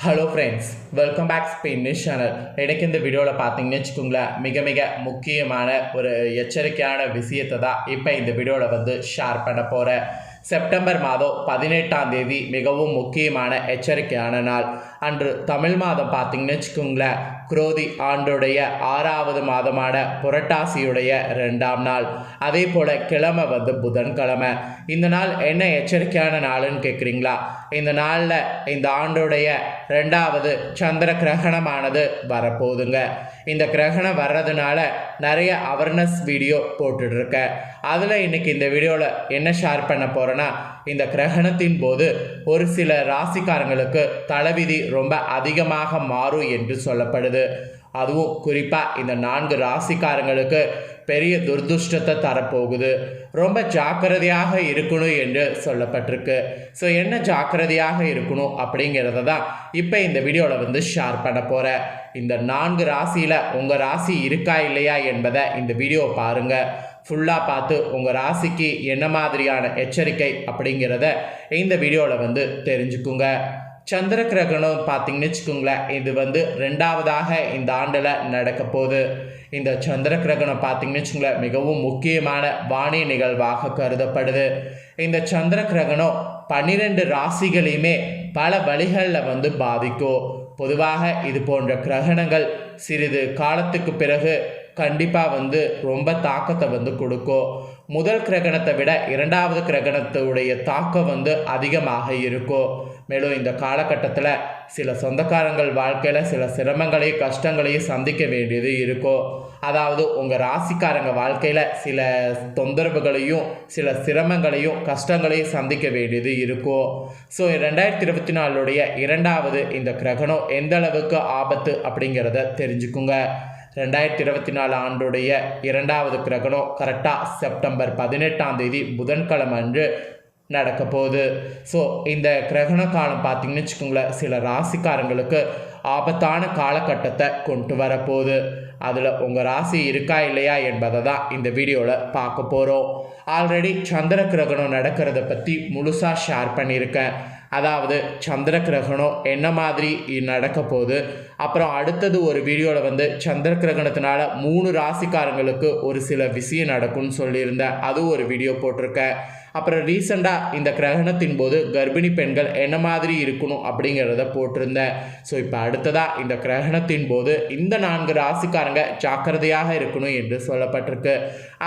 Hello friends, welcome back Spain news channel. எனக்கு இந்த வீடியோவில் பார்த்தீங்கன்னு வச்சுக்கோங்களேன், மிக முக்கியமான ஒரு எச்சரிக்கையான விஷயத்தை தான் இப்போ இந்த வீடியோவில் ஷேர் பண்ண போகிறேன். செப்டம்பர் மாதம் 18ஆம் தேதி மிகவும் முக்கியமான எச்சரிக்கையான நாள். அன்று தமிழ் மாதம் பார்த்தீங்கன்னு வச்சுக்கோங்களேன், குரோதி ஆண்டுடைய 6வது மாதமான புரட்டாசியுடைய 2ஆம் நாள். அதே போல் கிழமை புதன்கிழமை. இந்த நாள் என்ன எச்சரிக்கையான நாளுன்னு கேட்குறீங்களா? இந்த நாளில் இந்த ஆண்டுடைய 2வது சந்திர கிரகணமானது வரப்போகுதுங்க. இந்த கிரகணம் வர்றதுனால நிறைய அவேர்னஸ் வீடியோ போட்டுட்ருக்கேன். அதில் இன்றைக்கி இந்த வீடியோவில் என்ன ஷேர் பண்ண போகிறேன்னா, இந்த கிரகணத்தின் போது ஒரு சில ராசிக்காரங்களுக்கு தலைவிதி ரொம்ப அதிகமாக மாறும் என்று சொல்லப்படுது. அதுவும் குறிப்பாக இந்த 4 ராசிக்காரங்களுக்கு பெரிய துர்துஷ்டத்தை தரப்போகுது. ரொம்ப ஜாக்கிரதையாக இருக்கணும் என்று சொல்லப்பட்டிருக்கு. ஸோ என்ன ஜாக்கிரதையாக இருக்கணும் அப்படிங்கிறத தான் இப்போ இந்த வீடியோவில் ஷேர் பண்ண போகிறேன். இந்த 4 ராசியில் உங்கள் ராசி இருக்கா இல்லையா என்பதை இந்த வீடியோவை பாருங்கள். ஃபுல்லாக பார்த்து உங்கள் ராசிக்கு என்ன மாதிரியான எச்சரிக்கை அப்படிங்கிறத இந்த வீடியோவில் தெரிஞ்சுக்குங்க. சந்திர கிரகணம் பார்த்தீங்கன்னு வச்சுக்கோங்களேன், இது 2வதாக இந்த ஆண்டில் நடக்க போகுது. இந்த சந்திர கிரகணம் பார்த்தீங்கன்னு வச்சுக்கோங்களேன், மிகவும் முக்கியமான வானிய நிகழ்வாக கருதப்படுது. இந்த சந்திர கிரகணம் 12 ராசிகளையுமே பல வழிகளில் பாதிக்கும். பொதுவாக இது போன்ற கிரகணங்கள் சிறிது காலத்துக்கு பிறகு கண்டிப்பாக ரொம்ப தாக்கத்தை கொடுக்கும். முதல் கிரகணத்தை விட 2வது கிரகணத்துடைய தாக்கம் அதிகமாக இருக்கும். மேலும் இந்த காலகட்டத்தில் சில சொந்தக்காரங்கள் வாழ்க்கையில் சில சிரமங்களையும் கஷ்டங்களையும் சந்திக்க வேண்டியது இருக்கும். அதாவது உங்கள் ராசிக்காரங்க வாழ்க்கையில் சில தொந்தரவுகளையும் சில சிரமங்களையும் கஷ்டங்களையும் சந்திக்க வேண்டியது இருக்கும். ஸோ 2024 2வது இந்த கிரகணம் எந்த அளவுக்கு ஆபத்து அப்படிங்கிறத தெரிஞ்சுக்குங்க. 2024 ஆண்டுடைய 2வது கிரகணம் கரெக்டாக செப்டம்பர் 18ஆம் தேதி புதன்கிழமை அன்று நடக்க போகுது. ஸோ இந்த கிரகண காலம் பார்த்திங்கன்னு வச்சுக்கோங்களேன், சில ராசிக்காரங்களுக்கு ஆபத்தான காலகட்டத்தை கொண்டு வரப்போகுது. அதில் உங்கள் ராசி இருக்கா இல்லையா என்பதை தான் இந்த வீடியோவில் பார்க்க போகிறோம். ஆல்ரெடி சந்திர கிரகணம் நடக்கிறத பற்றி முழுசாக ஷேர் பண்ணியிருக்கேன். அதாவது சந்திர கிரகணம் என்ன மாதிரி நடக்க போகுது, அப்புறம் அடுத்தது ஒரு வீடியோவில் சந்திர கிரகணத்தினால 3 ராசிக்காரங்களுக்கு ஒரு சில விஷயம் நடக்கும்னு சொல்லியிருந்தேன். அதுவும் ஒரு வீடியோ போட்டிருக்கேன். அப்புறம் ரீசெண்டாக இந்த கிரகணத்தின் போது கர்ப்பிணி பெண்கள் என்ன மாதிரி இருக்கணும் அப்படிங்கிறத போட்டிருந்தேன். ஸோ இப்போ அடுத்ததாக இந்த கிரகணத்தின் போது இந்த 4 ராசிக்காரங்க ஜாக்கிரதையாக இருக்கணும் என்று சொல்லப்பட்டிருக்கு.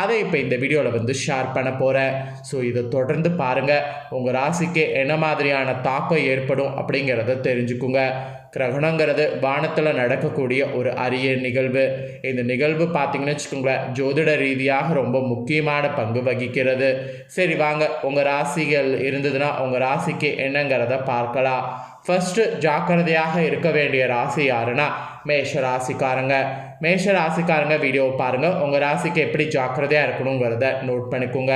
அதை இப்போ இந்த வீடியோவில் ஷேர் பண்ண போகிறேன். ஸோ இதை தொடர்ந்து பாருங்கள். உங்கள் ராசிக்கு என்ன மாதிரியான தாக்கம் ஏற்படும் அப்படிங்கிறத தெரிஞ்சுக்குங்க. கிரகணங்கிறது வானத்தில் நடக்கக்கூடிய ஒரு அரிய நிகழ்வு. இந்த நிகழ்வு பார்த்திங்கன்னு வச்சுக்கோங்களேன், ஜோதிட ரீதியாக ரொம்ப முக்கியமான பங்கு வகிக்கிறது. சரி வாங்க, உங்கள் ராசிகள் இருந்ததுன்னா உங்கள் ராசிக்கு என்னங்கிறத பார்க்கலாம். ஃபஸ்ட்டு ஜாக்கிரதையாக இருக்க வேண்டிய ராசி யாருன்னா மேஷ ராசிக்காரங்க. மேஷ ராசிக்காரங்க வீடியோவை பாருங்கள். உங்கள் ராசிக்கு எப்படி ஜாக்கிரதையாக இருக்கணுங்கிறத நோட் பண்ணிக்கோங்க.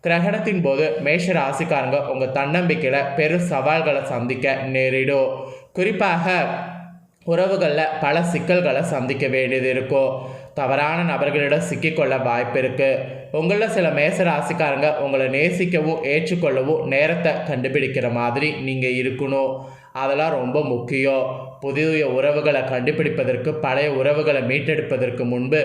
கிரகணத்தின் போது மேஷ ராசிக்காரங்க உங்கள் தன்னம்பிக்கையில் பெரும் சவால்களை சந்திக்க நேரிடும். குறிப்பாக உறவுகளில் பல சிக்கல்களை சந்திக்க வேண்டியது இருக்கும். தவறான நபர்களிடம் சிக்கிக்கொள்ள வாய்ப்பு இருக்குது. உங்களில் சில மேச ராசிக்காரங்க உங்களை நேசிக்கவும் ஏற்றுக்கொள்ளவும் நேரத்தை கண்டுபிடிக்கிற மாதிரி நீங்கள் இருக்கணும். அதெல்லாம் ரொம்ப முக்கியம். புதிய உறவுகளை கண்டுபிடிப்பதற்கு பழைய உறவுகளை மீட்டெடுப்பதற்கு முன்பு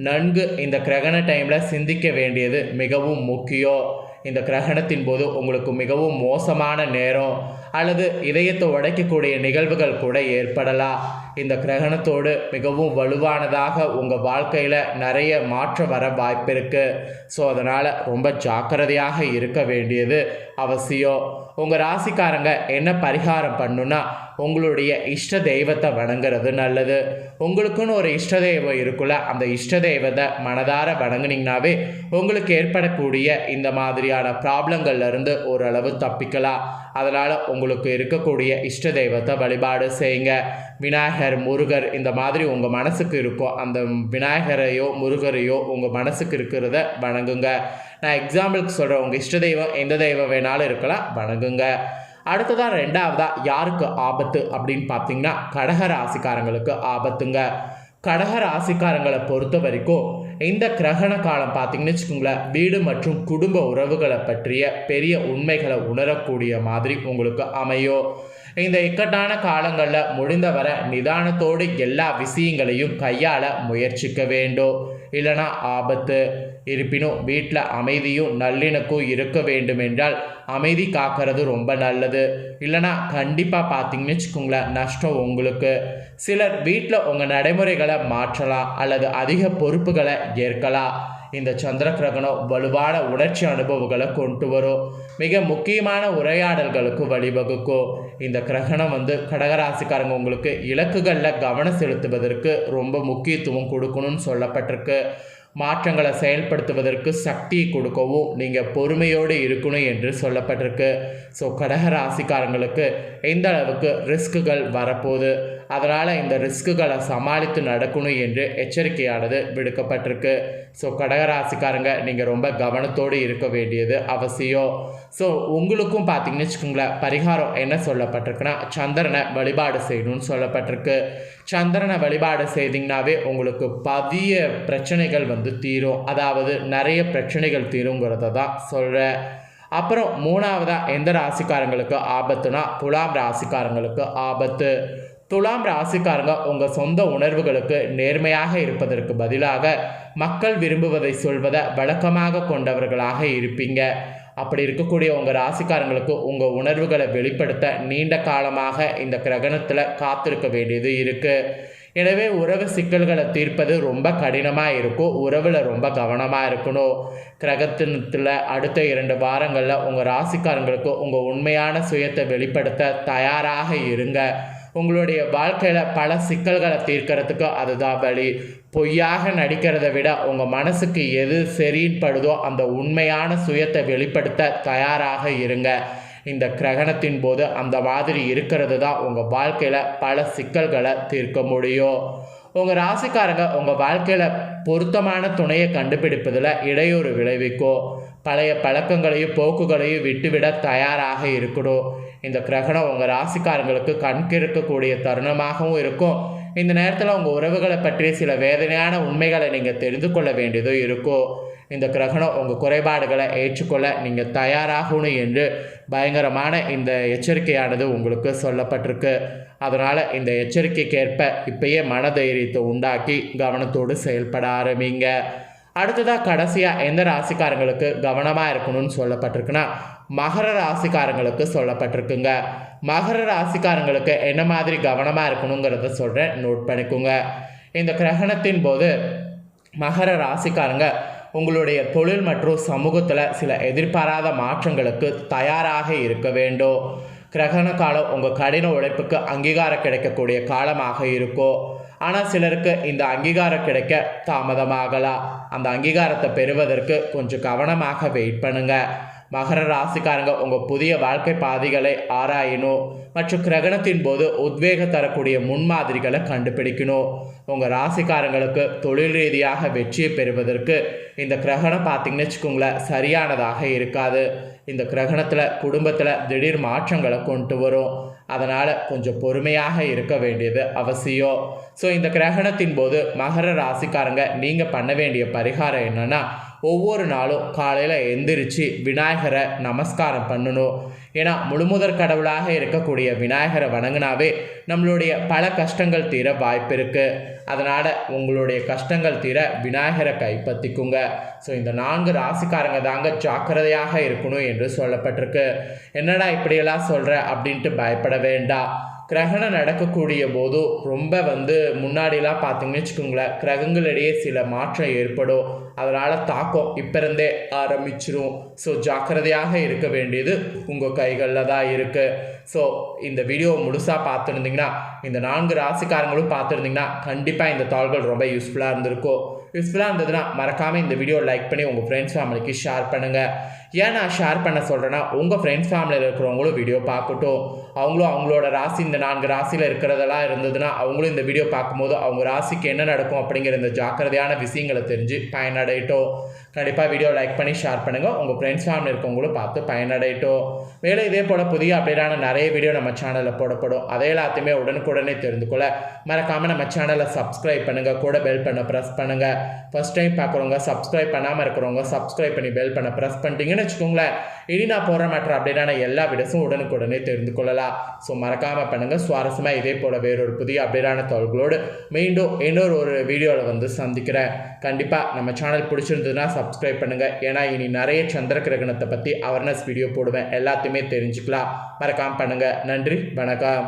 நன்கு இந்த கிரகண டைமில் சிந்திக்க வேண்டியது மிகவும் முக்கியம். இந்த கிரகணத்தின் போது உங்களுக்கு மிகவும் மோசமான நேரம் அல்லது இதயத்தை உடைக்கக்கூடிய நிகழ்வுகள் கூட ஏற்படலாம். இந்த கிரகணத்தோடு மிகவும் வலுவானதாக உங்கள் வாழ்க்கையில் நிறைய மாற்றம் வர வாய்ப்பு இருக்குது. ஸோ அதனால் ரொம்ப ஜாக்கிரதையாக இருக்க வேண்டியது அவசியம். உங்கள் ராசிக்காரங்க என்ன பரிகாரம் பண்ணுன்னா, உங்களுடைய இஷ்ட தெய்வத்தை வணங்குறது நல்லது. உங்களுக்குன்னு ஒரு இஷ்ட தெய்வம் இருக்குல்ல, அந்த இஷ்ட தெய்வத்தை மனதார வணங்குனீங்கனாவே உங்களுக்கு ஏற்படக்கூடிய இந்த மாதிரியான ப்ராப்ளங்கள்லேருந்து ஓரளவு தப்பிக்கலாம். அதனால் உங்களுக்கு இருக்கக்கூடிய இஷ்ட தெய்வத்தை வழிபாடு செய்யுங்க. விநாயகர், முருகர் இந்த மாதிரி உங்கள் மனசுக்கு இருக்கும் அந்த விநாயகரையோ முருகரையோ உங்கள் மனசுக்கு இருக்கிறத வணங்குங்க. நான் எக்ஸாம்பிளுக்கு சொல்கிறேன், உங்கள் இஷ்ட தெய்வம் எந்த தெய்வம் வேணாலும் இருக்கலாம், வணங்குங்க. அடுத்ததான் 2வதாக யாருக்கு ஆபத்து அப்படின்னு பார்த்தீங்கன்னா கடக ராசிக்காரங்களுக்கு ஆபத்துங்க. கடக ராசிக்காரங்களை பொறுத்த வரைக்கும் இந்த கிரகண காலம் பார்த்தீங்கன்னு வச்சுக்கோங்களேன், வீடு மற்றும் குடும்ப உறவுகளை பற்றிய பெரிய உண்மைகளை உணரக்கூடிய மாதிரி உங்களுக்கு அமையும். இந்த இக்கட்டான காலங்களில் முடிந்தவரை நிதானத்தோடு எல்லா விஷயங்களையும் கையாள முயற்சிக்க வேண்டும், இல்லைனா ஆபத்து. இருப்பினும் வீட்டில் அமைதியும் நல்லிணக்கும் இருக்க வேண்டும் என்றால் அமைதி காக்கிறது ரொம்ப நல்லது, இல்லைனா கண்டிப்பாக பார்த்தீங்கன்னு வச்சுக்கோங்களேன் நஷ்டம் உங்களுக்கு. சிலர் வீட்டில் உங்கள் நடைமுறைகளை மாற்றலாம் அல்லது அதிக பொறுப்புகளை ஏற்கலாம். இந்த சந்திர கிரகணம் வலுவான உணர்ச்சி அனுபவங்களை கொண்டு வரும், மிக முக்கியமான உரையாடல்களுக்கு வழிவகுக்கும். இந்த கிரகணம் கடகராசிக்காரங்க உங்களுக்கு இலக்குகளில் கவனம் செலுத்துவதற்கு ரொம்ப முக்கியத்துவம் கொடுக்கணும்னு சொல்லப்பட்டிருக்கு. மாற்றங்களை செயல்படுத்துவதற்கு சக்தியை கொடுக்கவும் நீங்கள் பொறுமையோடு இருக்கணும் என்று சொல்லப்பட்டிருக்கு. ஸோ கடகராசிக்காரங்களுக்கு எந்த அளவுக்கு ரிஸ்க்குகள் வரப்போகுது, அதனால் இந்த ரிஸ்க்குகளை சமாளித்து நடக்கணும் என்று எச்சரிக்கையானது விடுக்கப்பட்டிருக்கு. ஸோ கடகராசிக்காரங்க நீங்கள் ரொம்ப கவனத்தோடு இருக்க வேண்டியது அவசியம். ஸோ உங்களுக்கும் பார்த்தீங்கன்னு வச்சுக்கோங்களேன் பரிகாரம் என்ன சொல்லப்பட்டிருக்குன்னா சந்திரனை வழிபாடு செய்யணும்னு சொல்லப்பட்டிருக்கு. சந்திரனை வழிபாடு செய்தீங்கன்னாவே உங்களுக்கு பதிய பிரச்சனைகள் தீரும், அதாவது நிறைய பிரச்சனைகள் தீருங்கிறத தான் சொல்கிறேன். அப்புறம் மூணாவதாக எந்த ராசிக்காரங்களுக்கு ஆபத்துனா துலாம் ராசிக்காரங்களுக்கு ஆபத்து. துலாம் ராசிக்காரங்க உங்கள் சொந்த உணர்வுகளுக்கு நேர்மையாக இருப்பதற்கு பதிலாக மக்கள் விரும்புவதை சொல்வதை வழக்கமாக கொண்டவர்களாக இருப்பீங்க. அப்படி இருக்கக்கூடிய உங்கள் ராசிக்காரங்களுக்கு உங்கள் உணர்வுகளை வெளிப்படுத்த நீண்ட காலமாக இந்த கிரகணத்தில் காத்திருக்க வேண்டியது இருக்குது. எனவே உறவு சிக்கல்களை தீர்ப்பது ரொம்ப கடினமாக இருக்கும், உறவில் ரொம்ப கவனமாக இருக்கணும். கிரகத்தினத்தில் அடுத்த 2 வாரங்களில் உங்கள் ராசிக்காரங்களுக்கு உங்கள் உண்மையான சுயத்தை வெளிப்படுத்த தயாராக இருங்க. உங்களுடைய வாழ்க்கையில் பல சிக்கல்களை தீர்க்கறதுக்கு அதுதான் வழி. பொய்யாக நடிக்கிறத விட உங்கள் மனசுக்கு எது சரின்னு படுதோ அந்த உண்மையான சுயத்தை வெளிப்படுத்த தயாராக இருங்க. இந்த கிரகணத்தின் போது அந்த மாதிரி இருக்கிறது தான் உங்கள் வாழ்க்கையில் பல சிக்கல்களை தீர்க்க முடியும். உங்கள் ராசிக்காரங்க உங்கள் வாழ்க்கையில் பொருத்தமான துணையை கண்டுபிடிப்பதில் இடையூறு விளைவிக்கும். பழைய பழக்கங்களையும் போக்குகளையும் விட்டுவிட தயாராக இருக்கணும். இந்த கிரகணம் உங்கள் ராசிக்காரங்களுக்கு கண்கிருக்கக்கூடிய தருணமாகவும் இருக்கும். இந்த நேரத்தில் உங்கள் உறவுகளை பற்றிய சில வேதனையான உண்மைகளை நீங்கள் தெரிந்து கொள்ள வேண்டியதும் இருக்கும். இந்த கிரகணம் உங்கள் குறைபாடுகளை ஏற்றுக்கொள்ள நீங்கள் தயாராகணும் என்று பயங்கரமான இந்த எச்சரிக்கையானது உங்களுக்கு சொல்லப்பட்டிருக்கு. அதனால் இந்த எச்சரிக்கைக்கேற்ப இப்பயே மனதைரியத்தை உண்டாக்கி கவனத்தோடு செயல்பட ஆரம்பிங்க. அடுத்ததாக கடைசியாக எந்த ராசிக்காரங்களுக்கு கவனமாக இருக்கணும்னு சொல்லப்பட்டிருக்குன்னா மகர ராசிக்காரங்களுக்கு சொல்லப்பட்டிருக்குங்க. மகர ராசிக்காரங்களுக்கு என்ன மாதிரி கவனமாக இருக்கணுங்கிறத சொல்கிறேன், நோட் பண்ணிக்கோங்க. இந்த கிரகணத்தின் போது மகர ராசிக்காரங்க உங்களுடைய தொழில் மற்றும் சமூகத்தில் சில எதிர்பாராத மாற்றங்களுக்கு தயாராக இருக்க வேண்டும். கிரகண காலம் உங்கள் கடின உழைப்புக்கு அங்கீகாரம் கிடைக்கக்கூடிய காலமாக இருக்கும். ஆனால் சிலருக்கு இந்த அங்கீகாரம் கிடைக்க தாமதமாகலாம். அந்த அங்கீகாரத்தை பெறுவதற்கு கொஞ்சம் கவனமாக வெயிட் பண்ணுங்கள். மகர ராசிக்காரங்க உங்கள் புதிய வாழ்க்கை பாதைகளை ஆராயணும் மற்றும் கிரகணத்தின் போது உத்வேக தரக்கூடிய முன்மாதிரிகளை கண்டுபிடிக்கணும். உங்கள் ராசிக்காரங்களுக்கு தொழில் ரீதியாக வெற்றியை பெறுவதற்கு இந்த கிரகணம் பார்த்திங்கன்னு வச்சுக்கோங்களேன் சரியானதாக இருக்காது. இந்த கிரகணத்தில் குடும்பத்தில் திடீர் மாற்றங்களை கொண்டு வரும். அதனால் கொஞ்சம் பொறுமையாக இருக்க வேண்டியது அவசியம். ஸோ இந்த கிரகணத்தின் போது மகர ராசிக்காரங்க நீங்கள் பண்ண வேண்டிய பரிகாரம் என்னென்னா ஒவ்வொரு நாளும் காலையில் எந்திரிச்சு விநாயகரை நமஸ்காரம் பண்ணணும். ஏன்னா முழுமுதற் கடவுளாக இருக்கக்கூடிய விநாயகரை வணங்கினாவே நம்மளுடைய பல கஷ்டங்கள் தீர வாய்ப்பு இருக்குது. அதனால் உங்களுடைய கஷ்டங்கள் தீர விநாயகரை கைப்பற்றிக்குங்க. ஸோ இந்த 4 ராசிக்காரங்க தாங்க ஜாக்கிரதையாக இருக்கணும் என்று சொல்லப்பட்டிருக்கு. என்னடா இப்படியெல்லாம் சொல்கிற அப்படின்ட்டு பயப்பட வேண்டாம். கிரகணம் நடக்கக்கூடிய போதும் ரொம்ப முன்னாடிலாம் பார்த்தீங்கன்னு வச்சுக்கோங்களேன் கிரகங்களிடையே சில மாற்றம் ஏற்படும். அதனால் தாக்கம் இப்போ இருந்தே ஆரம்பிச்சிரும். ஸோ ஜாக்கிரதையாக இருக்க வேண்டியது உங்கள் கைகளில் தான் இருக்குது. ஸோ இந்த வீடியோ முழுசாக பார்த்துருந்தீங்கன்னா இந்த 4 ராசிக்காரங்களும் பார்த்துருந்தீங்கன்னா கண்டிப்பாக இந்த தாள்கள் ரொம்ப யூஸ்ஃபுல்லாக இருந்திருக்கும். யூஸ்ஃபுல்லாக இருந்ததுன்னா மறக்காமல் இந்த வீடியோ லைக் பண்ணி உங்கள் ஃப்ரெண்ட்ஸ் ஃபேமிலிக்கு ஷேர் பண்ணுங்கள். ஏன் நான் ஷேர் பண்ண சொல்கிறேன்னா உங்கள் ஃப்ரெண்ட்ஸ் ஃபேமிலியில் இருக்கிறவங்களும் வீடியோ பார்க்கட்டும். அவங்களும் அவங்களோட ராசி இந்த 4 ராசியில் இருக்கிறதெல்லாம் இருந்ததுன்னா அவங்களும் இந்த வீடியோ பார்க்கும்போது அவங்க ராசிக்கு என்ன நடக்கும் அப்படிங்கிற இந்த ஜாக்கிரதையான விஷயங்களை தெரிஞ்சு பயனடையட்டும். கண்டிப்பாக வீடியோ லைக் பண்ணி ஷேர் பண்ணுங்கள். உங்கள் ஃப்ரெண்ட்ஸ் ஃபேமிலி இருக்கவங்களும் பார்த்து பயனடையட்டும். மேலும் இதே போல் புதிய அப்டேட்டான நிறைய வீடியோ நம்ம சேனலில் போடப்படும். அதை எல்லாத்தையுமே உடனுக்குடனே தெரிந்து கொள்ள மறக்காமல் நம்ம சேனலை சப்ஸ்கிரைப் பண்ணுங்கள். கூட பெல் பண்ண ப்ரெஸ் பண்ணுங்கள். ஃபர்ஸ்ட் டைம் பார்க்குறவங்க சப்ஸ்கிரைப் பண்ணாமல் இருக்கிறவங்க சப்ஸ்கிரைப் பண்ணி பெல் பண்ண ப்ரெஸ் பண்ணிட்டீங்கன்னு வச்சுக்கோங்களேன். இனி நான் போகிற மற்ற அப்டேட்டான எல்லா வீடியோஸும் உடனுக்குடனே தெரிந்து கொள்ளலாம். ஸோ மறக்காமல் பண்ணுங்கள். சுவாரஸ்யமாக இதே போல் வேறொரு புதிய அப்டேட்டான தகவல்களோடு மீண்டும் இன்னொரு வீடியோவில் வந்து சந்திக்கிறேன். கண்டிப்பாக நம்ம சேனல் பிடிச்சிருந்ததுன்னா சப்ஸ்கிரைப் பண்ணுங்கள். ஏன்னா இனி நிறைய சந்திர கிரகணத்தை பற்றி அவேர்னஸ் வீடியோ போடுவேன். எல்லாத்தையுமே தெரிஞ்சுக்கலாம். மறக்காமல் பண்ணுங்கள். நன்றி, வணக்கம்.